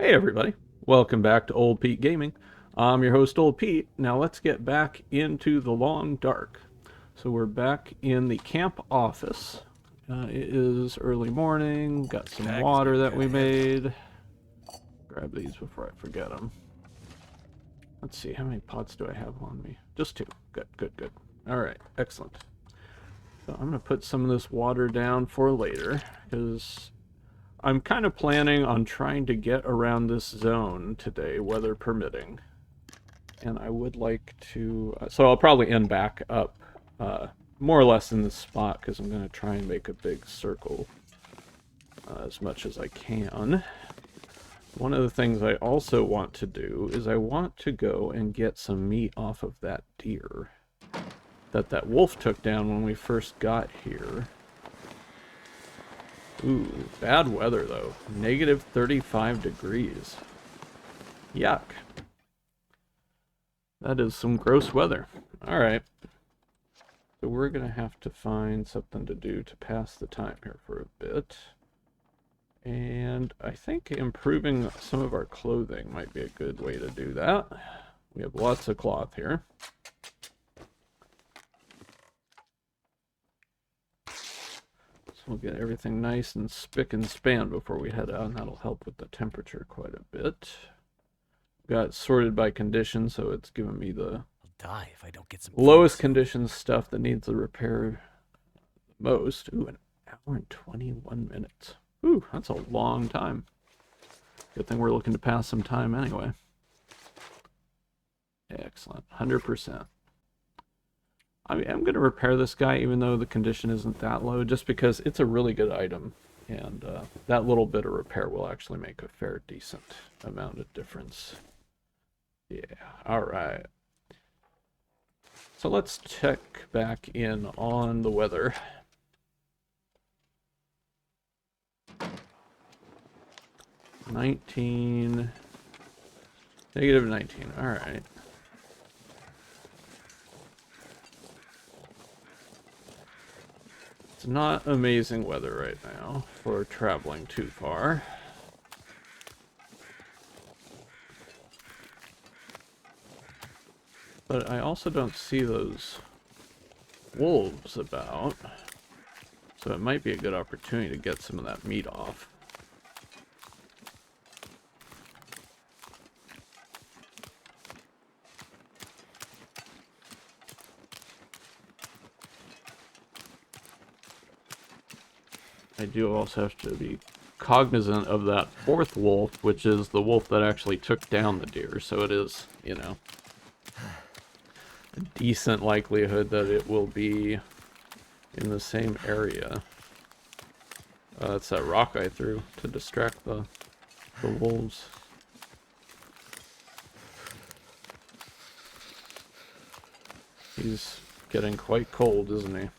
Hey everybody, welcome back to Old Pete Gaming. I'm your host Old Pete. Now let's get back into the long dark. So we're back in the camp office. It is early morning, got some water that we made. Grab these before I forget them. Let's see, how many pots do I have on me? Just two. Good, good, good. Alright, excellent. So I'm going to put some of this water down for later, because I'm kind of planning on trying to get around this zone today, weather permitting. And I would like to... so I'll probably end back up more or less in this spot, because I'm going to try and make a big circle as much as I can. One of the things I also want to do is I want to go and get some meat off of that deer that wolf took down when we first got here. Ooh, bad weather though. Negative 35 degrees. Yuck. That is some gross weather. Alright. So we're going to have to find something to do to pass the time here for a bit. And I think improving some of our clothing might be a good way to do that. We have lots of cloth here. So we'll get everything nice and spick and span before we head out, and that'll help with the temperature quite a bit. Got it sorted by condition, so it's giving me the I'll die if I don't get some lowest conditions stuff that needs the repair most. Ooh, an hour and 21 minutes. Ooh, that's a long time. Good thing we're looking to pass some time anyway. Excellent. 100%. I mean, I'm going to repair this guy even though the condition isn't that low, just because it's a really good item. And that little bit of repair will actually make a fair decent amount of difference. Yeah, alright. So let's check back in on the weather. -19. Alright. It's not amazing weather right now for traveling too far. But I also don't see those wolves about. So it might be a good opportunity to get some of that meat off. I do also have to be cognizant of that fourth wolf, which is the wolf that actually took down the deer. So it is, you know, a decent likelihood that it will be in the same area. That's that rock I threw to distract the wolves. He's getting quite cold, isn't he?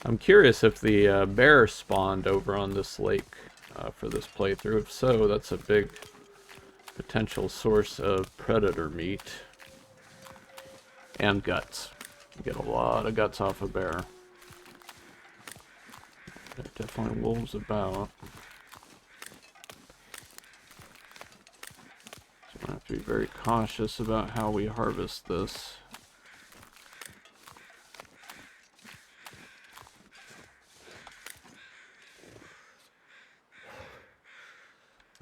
I'm curious if the bear spawned over on this lake for this playthrough. If so, that's a big potential source of predator meat. And guts. You get a lot of guts off a bear. There are definitely wolves about. So I have to be very cautious about how we harvest this.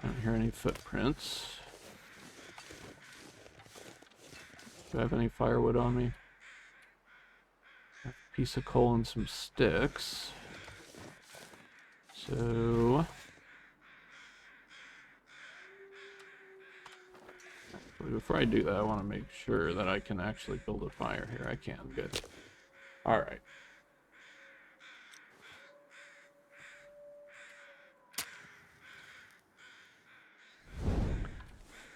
I don't hear any footprints. Do I have any firewood on me? A piece of coal and some sticks. So... before I do that, I want to make sure that I can actually build a fire here. I can. Good. Alright.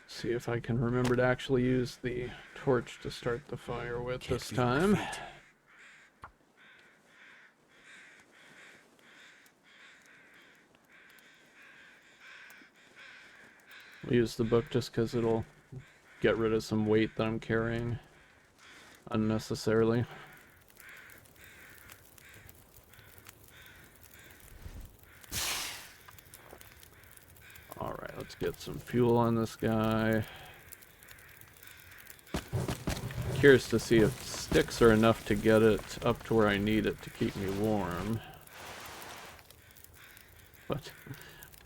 See if I can remember to actually use the torch to start the fire with this time. We'll use the book just because it'll get rid of some weight that I'm carrying unnecessarily. let's get some fuel on this guy. Curious to see if sticks are enough to get it up to where I need it to keep me warm. What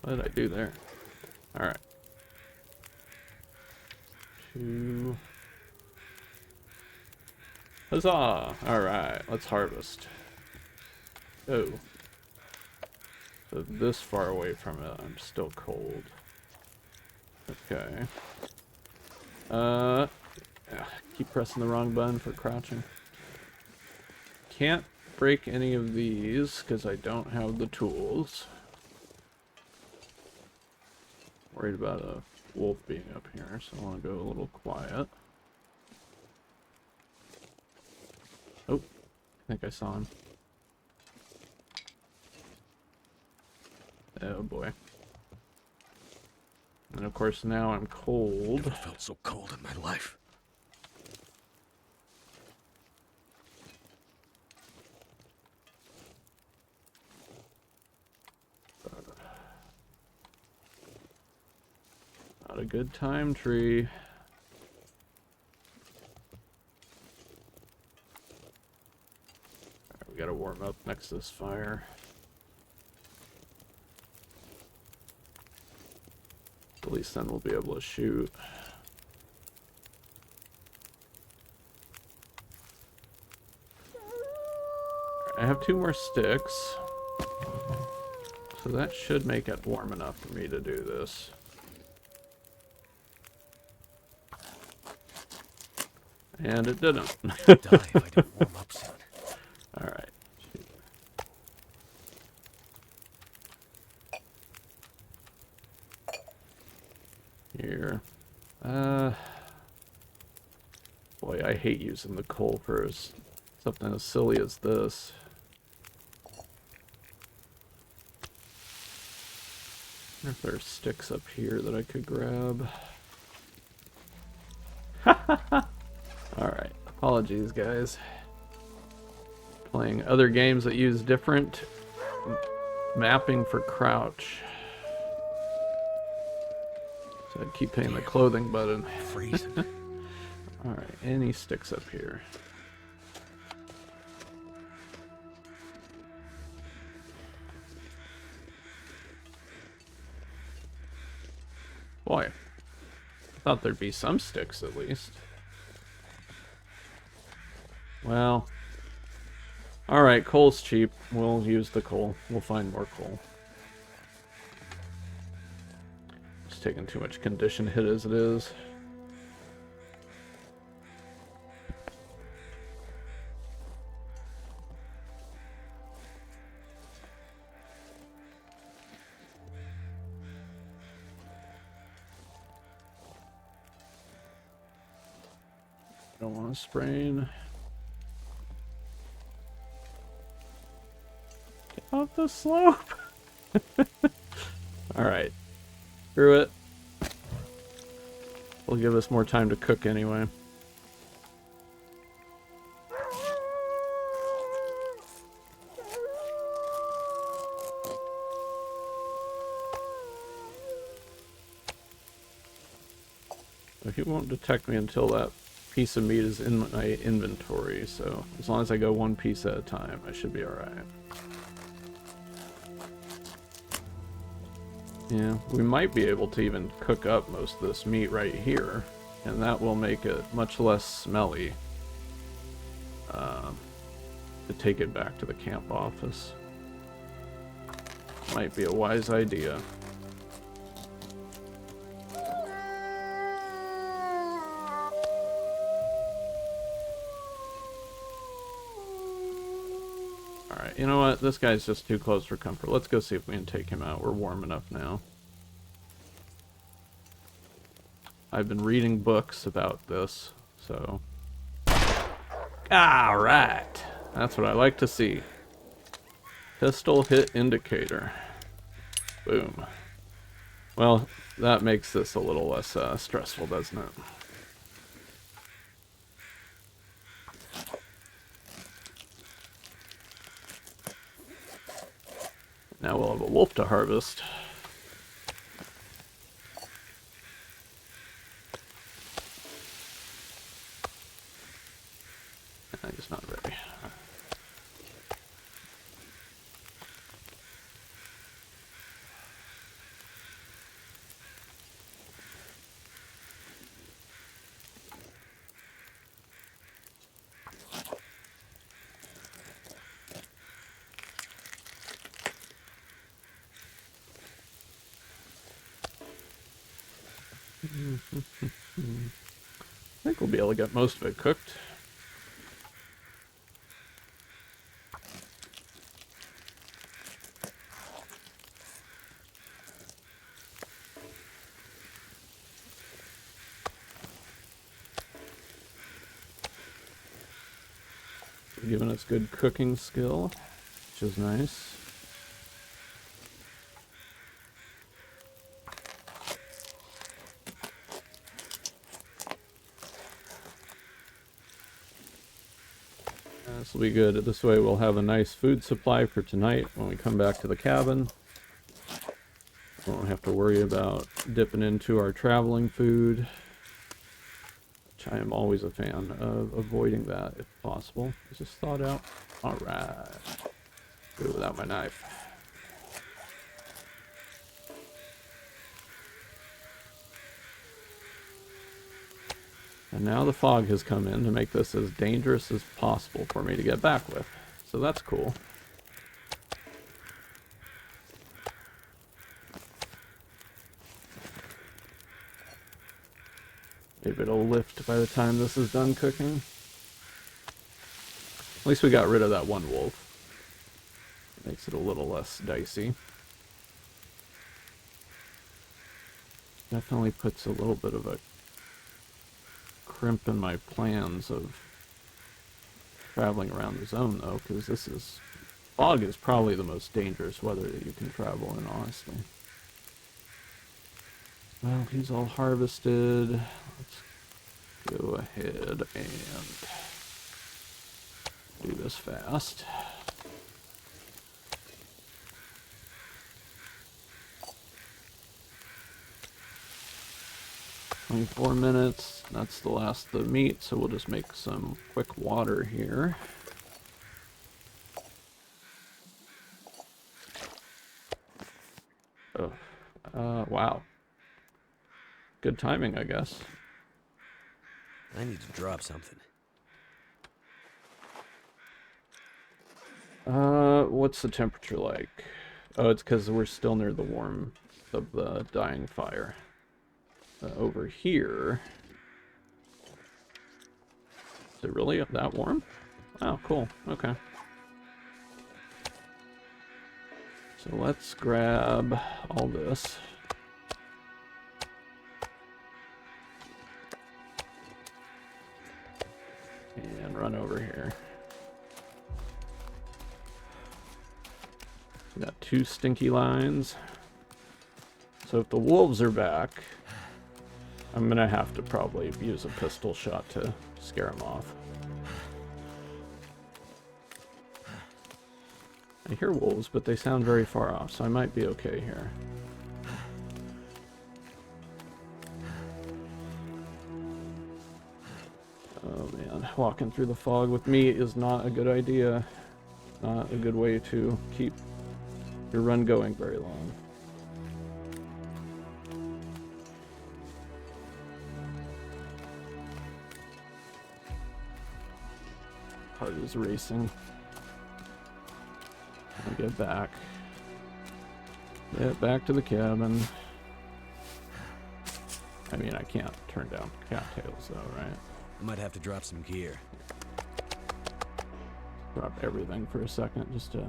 did I do there? Alright. 2. Huzzah! Alright, let's harvest. Oh. So this far away from it, I'm still cold. Okay. Keep pressing the wrong button for crouching. Can't break any of these because I don't have the tools. Worried about a wolf being up here, so I want to go a little quiet. Oh, I think I saw him. Oh boy. And of course now I'm cold. Never felt so cold in my life. Not a good time, tree. Right, we gotta warm up next to this fire. At least then we'll be able to shoot. I have 2 more sticks. So that should make it warm enough for me to do this. And it didn't. Die if I don't warm up soon. Alright. Here. Boy, I hate using the coal for something as silly as this. I wonder if there are sticks up here that I could grab. Alright, apologies guys. Playing other games that use different mapping for crouch. So I'd keep hitting the clothing button. Freezing. Alright, any sticks up here? Boy, I thought there'd be some sticks at least. Well, alright, coal's cheap. We'll use the coal. We'll find more coal. It's taking too much condition hit as it is. Don't want to sprain. Get off the slope. Alright. Screw it. Will give us more time to cook anyway. So he won't detect me until that piece of meat is in my inventory, so as long as I go 1 piece at a time, I should be alright. Yeah, we might be able to even cook up most of this meat right here, and that will make it much less smelly to take it back to the camp office. Might be a wise idea. Alright, you know what? This guy's just too close for comfort. Let's go see if we can take him out. We're warm enough now. I've been reading books about this, so... Alright! That's what I like to see. Pistol hit indicator. Boom. Well, that makes this a little less stressful, doesn't it? Now we'll have a wolf to harvest. it's not ready. I think we'll be able to get most of it cooked. Giving us good cooking skill, which is nice. This will be good. This way we'll have a nice food supply for tonight when we come back to the cabin. We won't have to worry about dipping into our traveling food, which I am always a fan of avoiding that if possible. Is this thawed out? Alright. Do it without my knife. And now the fog has come in to make this as dangerous as possible for me to get back with. So that's cool. Maybe it'll lift by the time this is done cooking. At least we got rid of that one wolf. Makes it a little less dicey. Definitely puts a little bit of a crimp in my plans of traveling around the zone, though, because this is... fog is probably the most dangerous weather that you can travel in, honestly. Well, he's all harvested. Let's go ahead and do this fast. 24 minutes. That's the last of the meat, so we'll just make some quick water here. Oh, wow. Good timing, I guess. I need to drop something. What's the temperature like? Oh, it's because we're still near the warm of the dying fire. Over here... Is it really that warm? Oh, cool. Okay. So let's grab all this. And run over here. We got 2 stinky lines. So if the wolves are back, I'm gonna have to probably use a pistol shot to scare them off. I hear wolves, but they sound very far off, so I might be okay here. Oh man, walking through the fog with me is not a good idea. Not a good way to keep your run going very long. Heart is racing. I'll get back. Get back to the cabin. I mean, I can't turn down cattails though, right? I might have to drop some gear. Drop everything for a second just to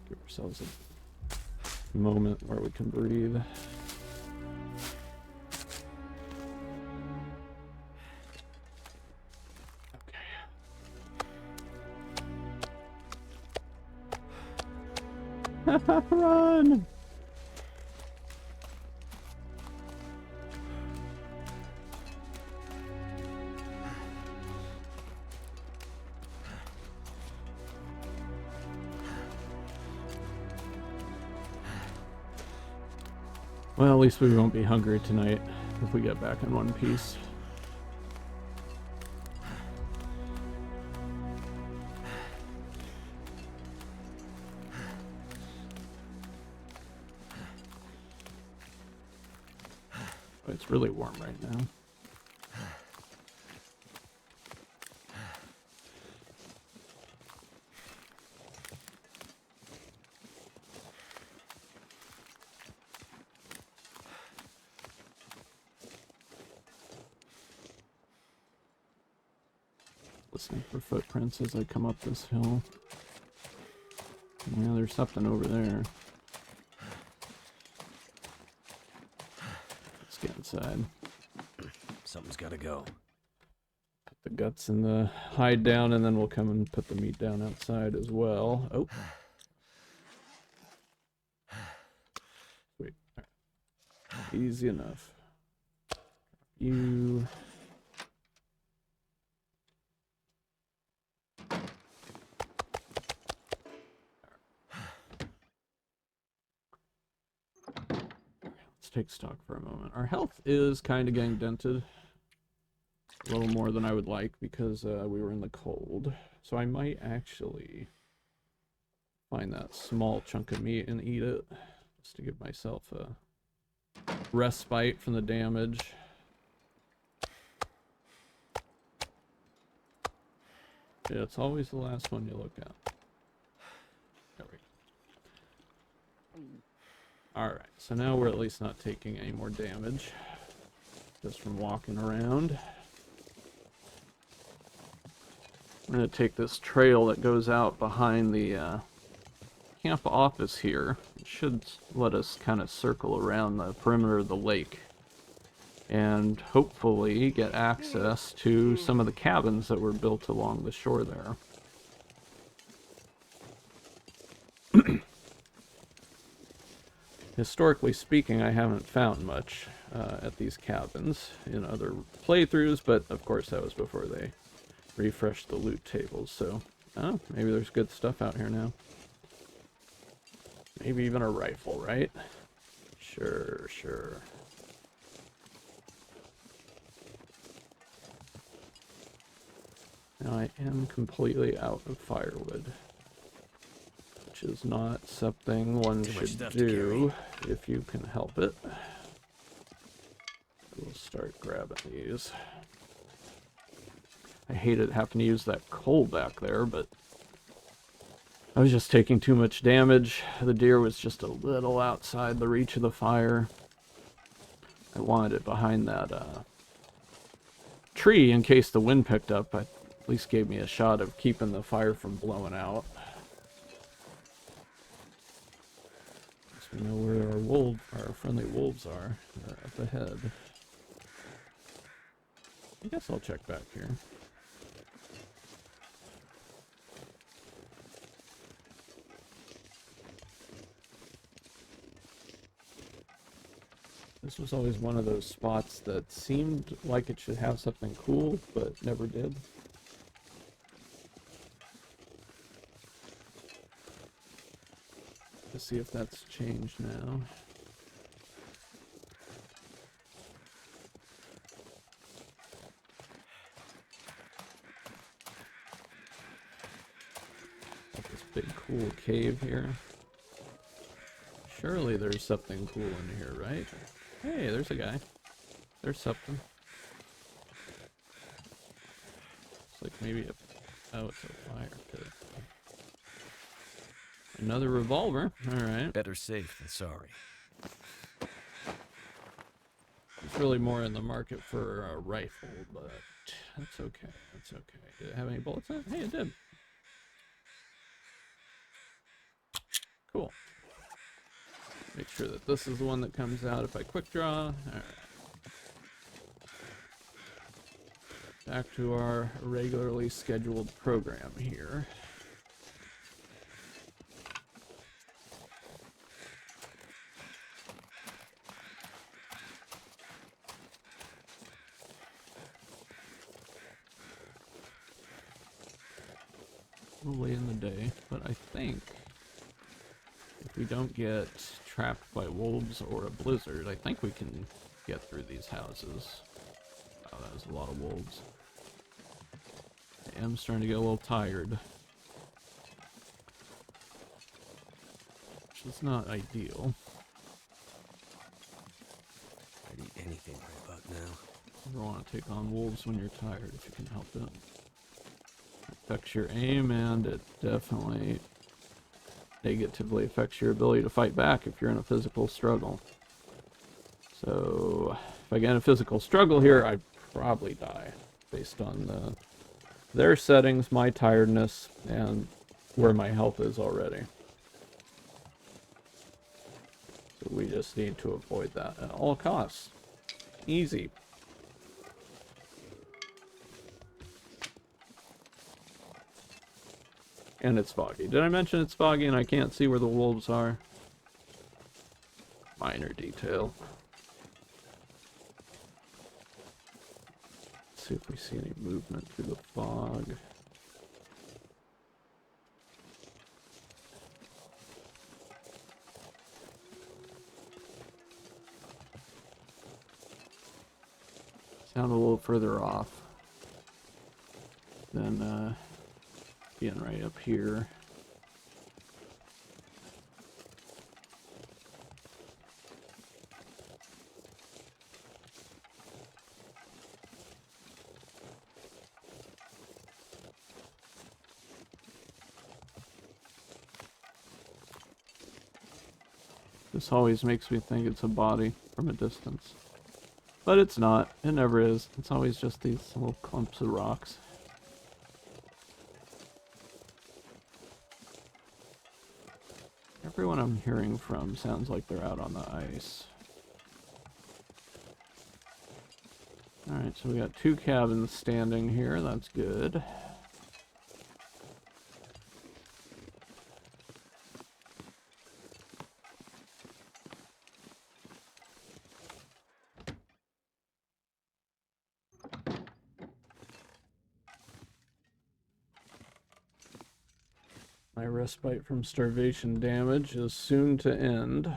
give ourselves a moment where we can breathe. Okay. Run! Well, at least we won't be hungry tonight if we get back in one piece. It's really warm right now. Listening for footprints as I come up this hill. Yeah, there's something over there. Let's get inside. Something's gotta go. Put the guts in the hide down, and then we'll come and put the meat down outside as well. Oh. Wait. Easy enough. You... Let's take stock for a moment. Our health is kind of getting dented. A little more than I would like because we were in the cold. So I might actually find that small chunk of meat and eat it. Just to give myself a respite from the damage. Yeah, it's always the last one you look at. There we go. Alright, so now we're at least not taking any more damage. Just from walking around. I'm going to take this trail that goes out behind the camp office here. It should let us kind of circle around the perimeter of the lake. And hopefully get access to some of the cabins that were built along the shore there. Historically speaking, I haven't found much at these cabins in other playthroughs, but of course that was before they refreshed the loot tables, so oh, maybe there's good stuff out here now. Maybe even a rifle, right? Sure. Now I am completely out of firewood, which is not something one should do if you can help it. We'll start grabbing these. I hated having to use that coal back there, but I was just taking too much damage. The deer was just a little outside the reach of the fire. I wanted it behind that tree in case the wind picked up. At least gave me a shot of keeping the fire from blowing out. So we know where our friendly wolves are. They're up ahead. I guess I'll check back here. This was always one of those spots that seemed like it should have something cool, but never did. Let's see if that's changed now. Got this big cool cave here. Surely there's something cool in here, right? Hey, there's a guy. There's something. It's like maybe a... Oh, it's a fire pit. Another revolver. Alright. Better safe than sorry. It's really more in the market for a rifle, but that's okay. That's okay. Did it have any bullets in it? Hey, it did. Cool. Make sure that this is the one that comes out if I quick draw. Alright. Back to our regularly scheduled program here. A little late in the day, but I think if we don't get trapped by wolves or a blizzard, I think we can get through these houses. Oh, that was a lot of wolves. I am starting to get a little tired, which is not ideal. I'd eat anything want to take on wolves when you're tired if you can help it. Affects your aim, and it definitely negatively affects your ability to fight back if you're in a physical struggle. So if I get in a physical struggle here, I probably die based on their settings, my tiredness, and where my health is already. So we just need to avoid that at all costs. Easy. And it's foggy. Did I mention it's foggy and I can't see where the wolves are? Minor detail. Let's see if we see any movement through the fog. Sound a little further off than being right up here. This always makes me think it's a body from a distance. But it's not. It never is. It's always just these little clumps of rocks. Everyone I'm hearing from sounds like they're out on the ice. Alright, so we got 2 cabins standing here. That's good. My respite from starvation damage is soon to end.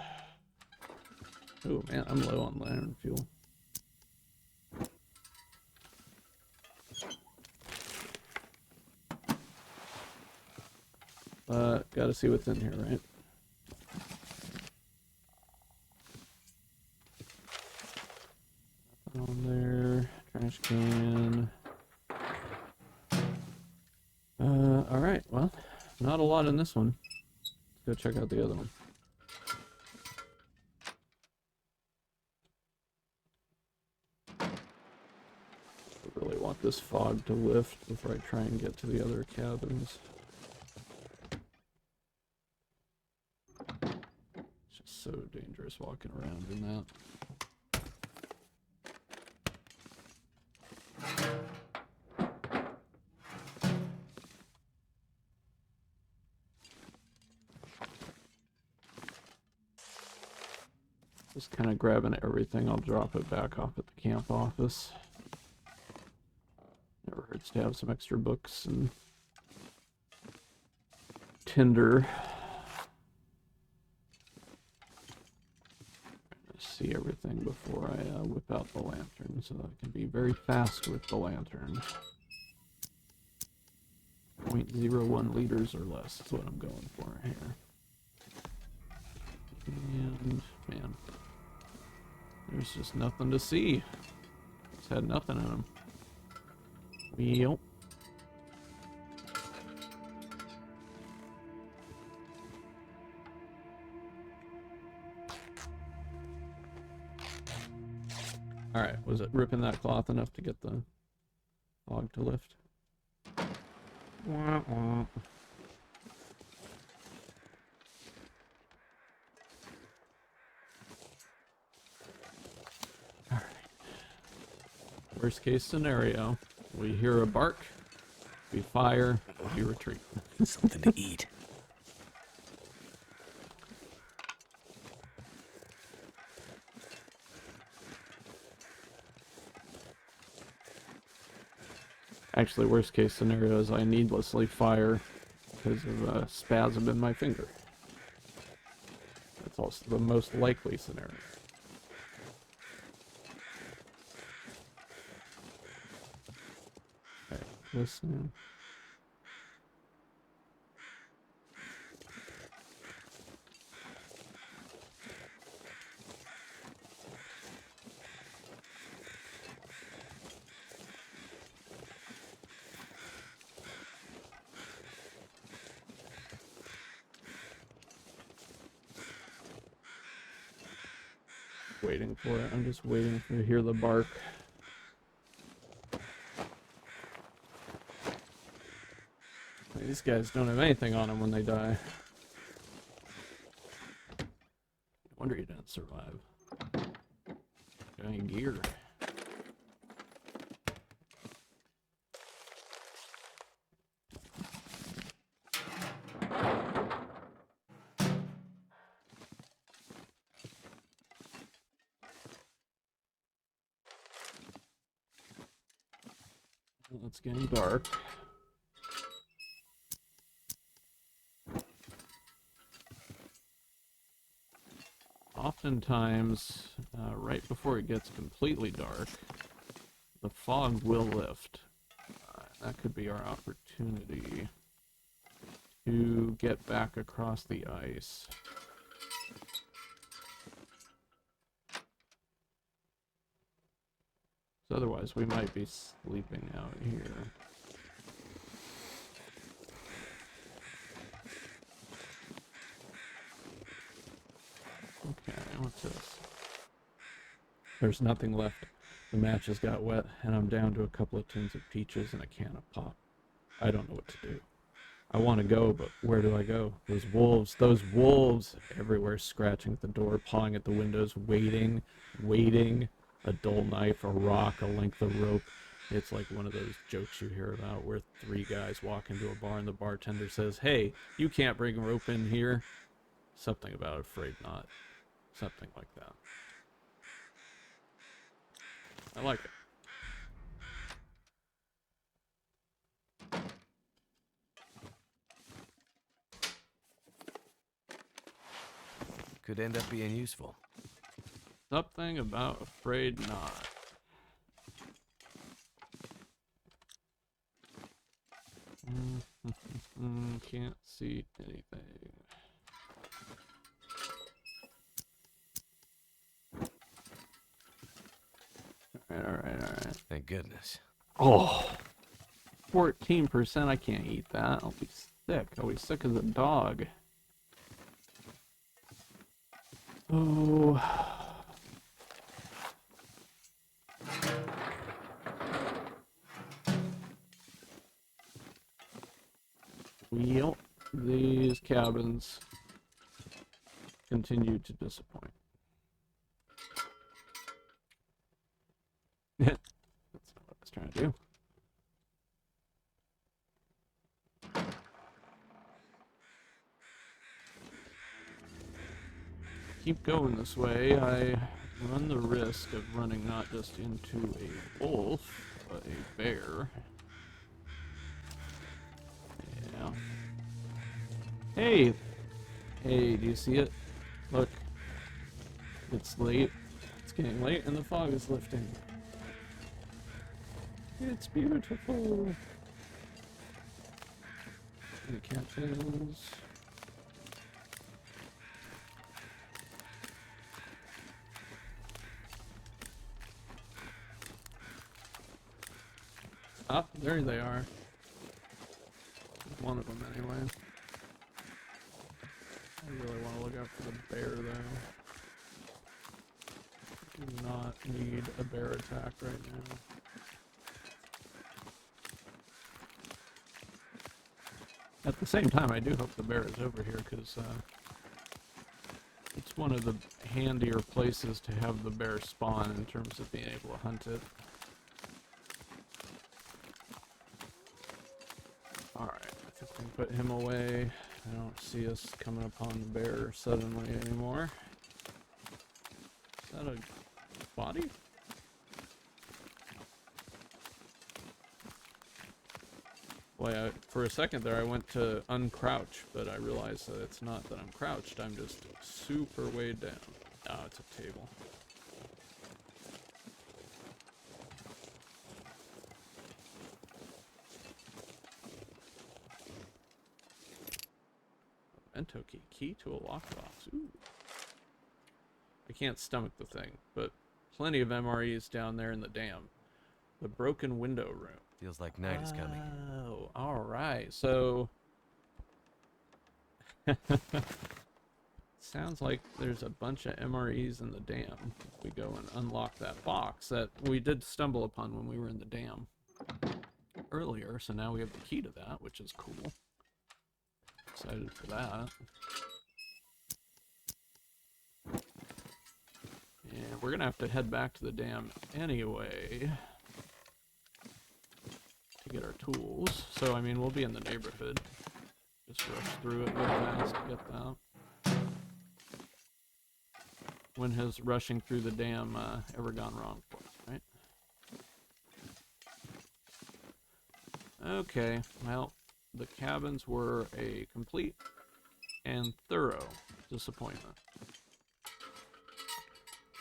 Oh man, I'm low on lantern fuel. Gotta see what's in here, right? On there, trash can. Alright, well, not a lot in this one. Let's go check out the other one. I really want this fog to lift before I try and get to the other cabins. It's just so dangerous walking around in that. Just kind of grabbing everything. I'll drop it back off at the camp office. Never hurts to have some extra books and tinder. See everything before I whip out the lantern, so that I can be very fast with the lantern. 0.01 liters or less is what I'm going for here. And man, there's just nothing to see. It's had nothing in them. Yep. Alright, was it ripping that cloth enough to get the fog to lift? Wah, wah. Alright. Worst case scenario, we hear a bark, we fire, we retreat. Something to eat. Actually, worst case scenario is I needlessly fire because of a spasm in my finger. That's also the most likely scenario. Okay, listen. waiting for it. I'm just waiting to hear the bark. These guys don't have anything on them when they die. No wonder you didn't survive. Got any gear? It's getting dark. Oftentimes, right before it gets completely dark, the fog will lift. That could be our opportunity to get back across the ice. So otherwise, we might be sleeping out here. Okay, what's this? There's nothing left. The match has got wet, and I'm down to a couple of tins of peaches and a can of pop. I don't know what to do. I want to go, but where do I go? Those wolves everywhere, scratching at the door, pawing at the windows, waiting, a dull knife, a rock, a length of rope. It's like one of those jokes you hear about where three guys walk into a bar and the bartender says, "Hey, you can't bring rope in here." Something about afraid not. Something like that. I like it. Could end up being useful. Something about afraid not. Can't see anything. Alright. Thank goodness. Oh, 14%. I can't eat that. I'll be sick. I'll be sick as a dog. Oh. Well, these cabins continue to disappoint. That's not what I was trying to do. Keep going this way, I run the risk of running not just into a wolf, but a bear. Yeah. Hey! Hey, do you see it? Look. It's late. It's getting late and the fog is lifting. It's beautiful. The cattails. Ah, there they are. One of them, anyway. I really want to look out for the bear, though. Do not need a bear attack right now. At the same time, I do hope the bear is over here, because it's one of the handier places to have the bear spawn in terms of being able to hunt it. Alright, I think we can put him away. I don't see us coming upon the bear suddenly anymore. Is that a body? Boy, for a second there I went to uncrouch, but I realized that it's not that I'm crouched, I'm just super weighed down. Oh, it's a table. Memento key. Key to a lockbox. Ooh. I can't stomach the thing, but plenty of MREs down there in the dam. The broken window room. Feels like night is coming. Oh, alright. So Sounds like there's a bunch of MREs in the dam. If we go and unlock that box that we did stumble upon when we were in the dam earlier, so now we have the key to that, which is cool. Excited for that. And we're gonna have to head back to the dam anyway to get our tools. So, I mean, we'll be in the neighborhood. Just rush through it real fast to get that. When has rushing through the dam ever gone wrong for us, right? Okay, well, the cabins were a complete and thorough disappointment.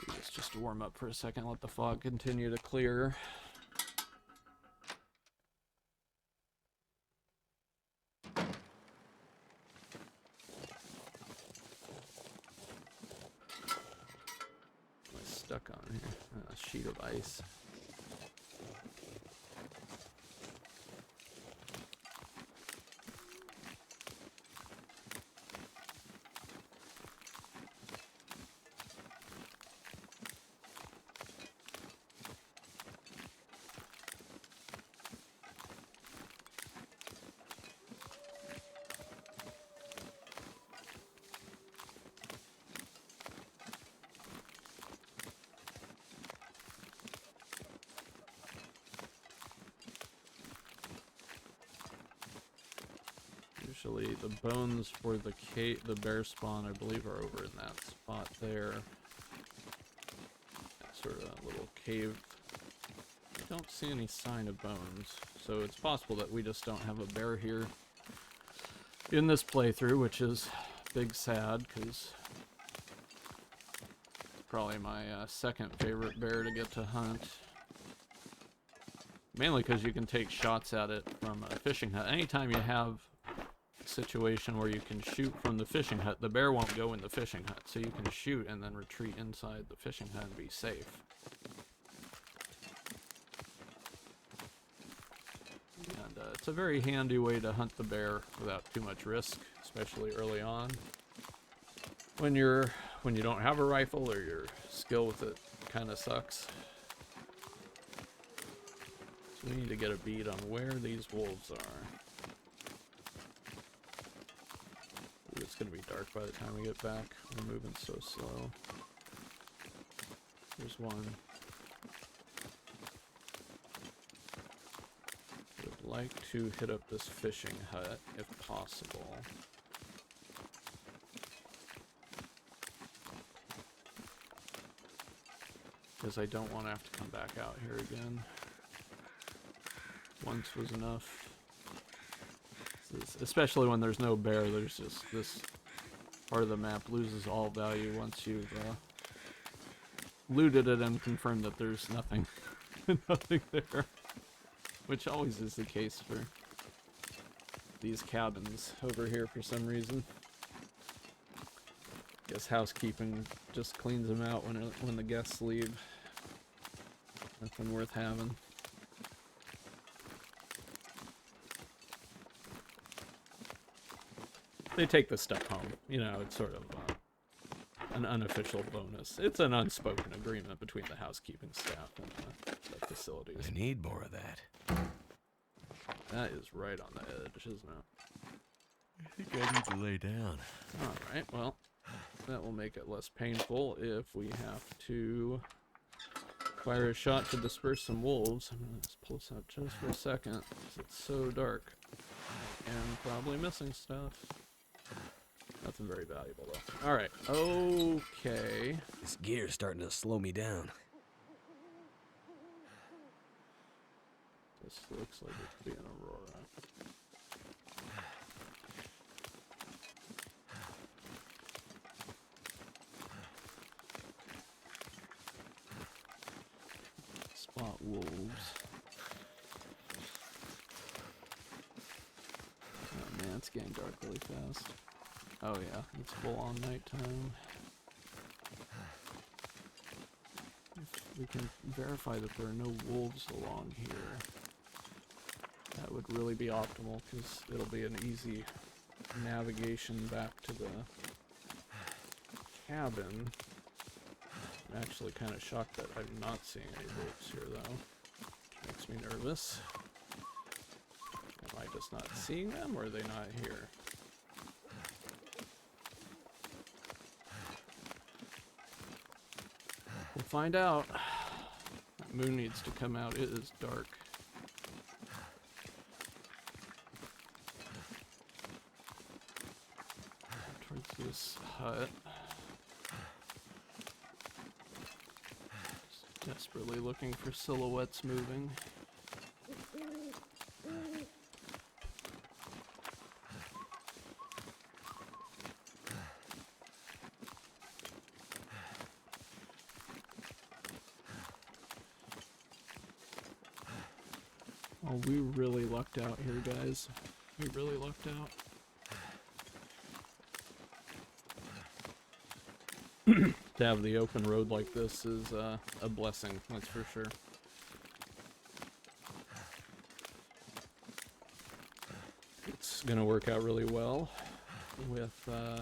Do this just to warm up for a second, let the fog continue to clear. Am I stuck on here? A sheet of ice. Usually the bones for the bear spawn, I believe, are over in that spot there. That sort of little cave. I don't see any sign of bones, so it's possible that we just don't have a bear here in this playthrough, which is big sad, because it's probably my second favorite bear to get to hunt. Mainly because you can take shots at it from a fishing hut. Anytime you have situation where you can shoot from the fishing hut, the bear won't go in the fishing hut, so you can shoot and then retreat inside the fishing hut and be safe. And it's a very handy way to hunt the bear without too much risk, especially early on when you don't have a rifle or your skill with it kind of sucks. So we need to get a bead on where these wolves are. It's gonna be dark by the time we get back. We're moving so slow. There's one. Would like to hit up this fishing hut if possible. Because I don't want to have to come back out here again. Once was enough. Especially when there's no bear, there's just this part of the map loses all value once you've looted it and confirmed that there's nothing, nothing there. Which always is the case for these cabins over here for some reason. Guess housekeeping just cleans them out when the guests leave. Nothing worth having. They take the stuff home. You know, it's sort of an unofficial bonus. It's an unspoken agreement between the housekeeping staff and the facilities. I need more of that. That is right on the edge, isn't it? I think I need to lay down. Alright, well, that will make it less painful if we have to fire a shot to disperse some wolves. I'm going to pull this out just for a second, because it's so dark. And probably missing stuff. Nothing very valuable, though. Alright, okay. This gear's starting to slow me down. This looks like it could be an Aurora. Spot wolves. Oh man, it's getting dark really fast. Oh yeah, it's full on nighttime. If we can verify that there are no wolves along here, that would really be optimal, because it'll be an easy navigation back to the cabin. I'm actually kind of shocked that I'm not seeing any bolts here, though. Makes me nervous. Am I just not seeing them, or are they not here? We'll find out. That moon needs to come out. It is dark. Towards this hut. Just desperately looking for silhouettes moving. Oh, we really lucked out here, guys. We really lucked out. To have the open road like this is a blessing, that's for sure. It's gonna work out really well with our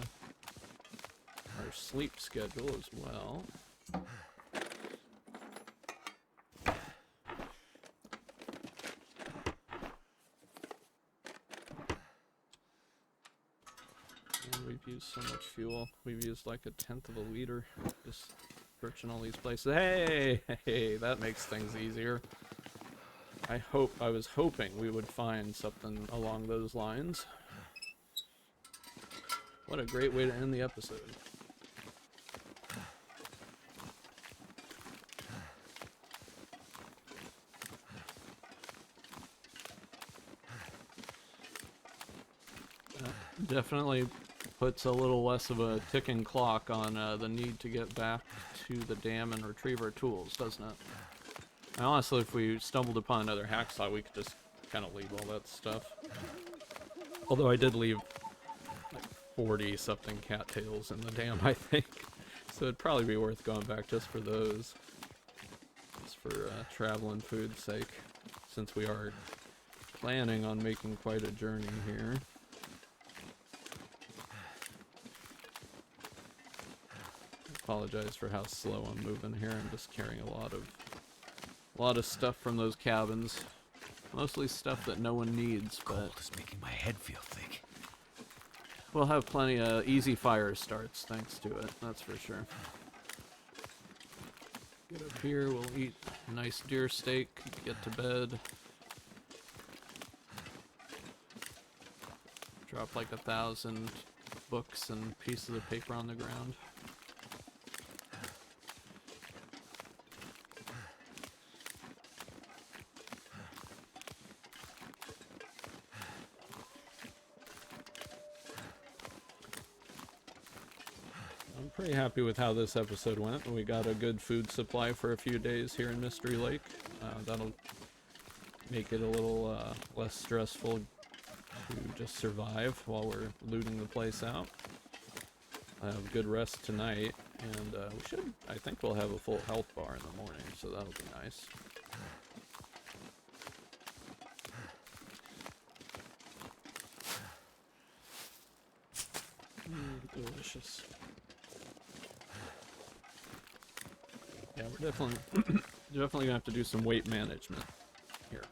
sleep schedule as well. We've used so much fuel. We've used like 1/10 of a liter just searching all these places. Hey, that makes things easier. I was hoping we would find something along those lines. What a great way to end the episode. Definitely puts a little less of a ticking clock on the need to get back to the dam and retrieve our tools, doesn't it? And honestly, if we stumbled upon another hacksaw, we could just kind of leave all that stuff. Although I did leave like 40-something cattails in the dam, I think. So it'd probably be worth going back just for those. Just for travel and food's sake. Since we are planning on making quite a journey here. Apologize for how slow I'm moving here. I'm just carrying a lot of stuff from those cabins. Mostly stuff that no one needs, but Cold is making my head feel thick. we'll have plenty of easy fire starts thanks to it, that's for sure. Get up here, we'll eat a nice deer steak, get to bed. Drop like 1,000 books and pieces of paper on the ground. Pretty happy with how this episode went. We got a good food supply for a few days here in Mystery Lake. That'll make it a little less stressful to just survive while we're looting the place out. I have a good rest tonight, and I think we'll have a full health bar in the morning, so that'll be nice. Delicious. Yeah, we're definitely gonna have to do some weight management here.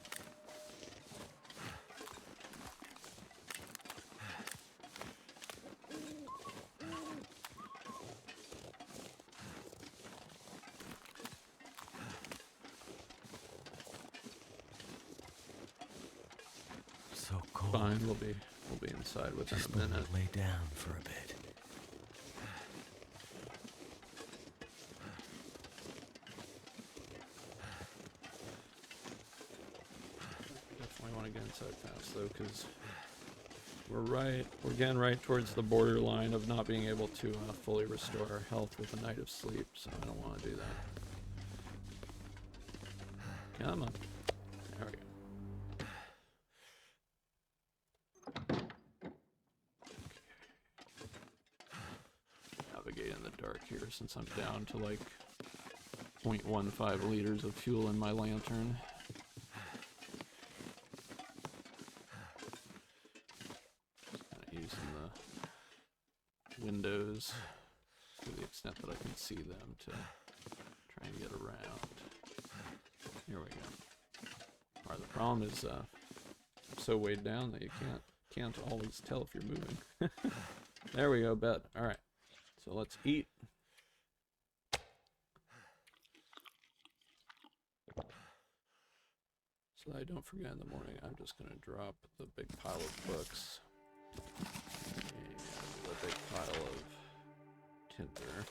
So cold. Fine, we'll be inside within Just a minute. lay down for a bit. Get inside fast though, because we're getting right towards the borderline of not being able to fully restore our health with a night of sleep, so I don't want to do that. Come on. There we go. Navigate in the dark here since I'm down to like 0.15 liters of fuel in my lantern. Windows to the extent that I can see them to try and get around. Here we go. Alright, the problem is I'm so weighed down that you can't always tell if you're moving. There we go, bed. Alright. So let's eat. So that I don't forget in the morning, I'm just going to drop the big pile of books and the big pile of tinder.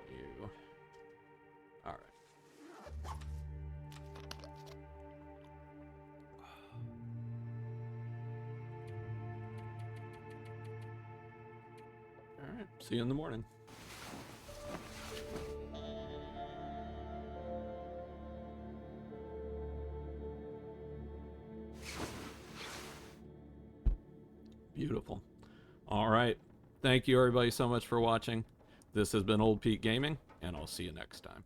You. Alright. Alright, see you in the morning. Beautiful. All right. Thank you, everybody, so much for watching. This has been Old Pete Gaming, and I'll see you next time.